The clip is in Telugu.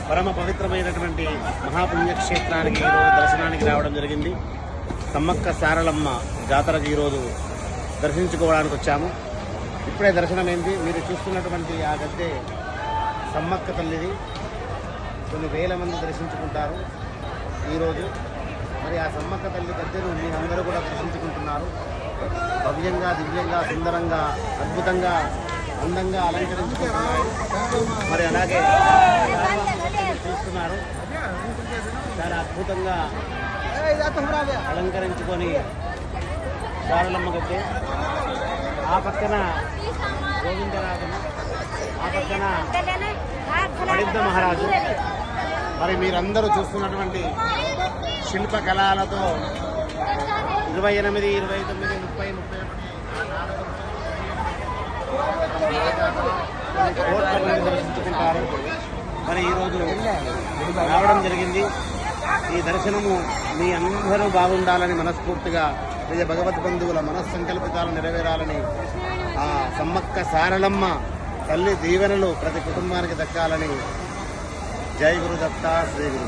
పరమ పవిత్రమైనటువంటి మహాపుణ్యక్షేత్రానికి ఈరోజు దర్శనానికి రావడం జరిగింది. సమ్మక్క సారలమ్మ జాతరకు ఈరోజు దర్శించుకోవడానికి వచ్చాము. ఇప్పుడే దర్శనమైంది. మీరు చూస్తున్నటువంటి ఆ గద్దె సమ్మక్క తల్లిది. కొన్ని వేల మంది దర్శించుకుంటారు ఈరోజు. మరి ఆ సమ్మక్క తల్లి గద్దెను మీరందరూ కూడా దర్శించుకుంటున్నారు. భవ్యంగా, దివ్యంగా, సుందరంగా, అద్భుతంగా, అందంగా అలంకరించుకుంటున్నారు. మరి అలాగే చూస్తున్నారు, చాలా అద్భుతంగా అలంకరించుకొని సారలమ్మ గద్దె. ఆ పక్కన గోవిందరాజును, ఆ పక్కన మణిద్ద మహారాజు. మరి మీరందరూ చూస్తున్నటువంటి శిల్పకళలతో 28, 29, 30, 31 దర్శించుకుంటారు. మరి ఈరోజు రావడం జరిగింది. ఈ దర్శనము మీ అందరూ బాగుండాలని మనస్ఫూర్తిగా, విజయ భగవత్ బంధువుల మనస్సంకల్పితాలు నెరవేరాలని, ఆ సమ్మక్క సారలమ్మ తల్లి దీవెనలు ప్రతి కుటుంబానికి దక్కాలని. జై గురుదత్త, శ్రీ గురు.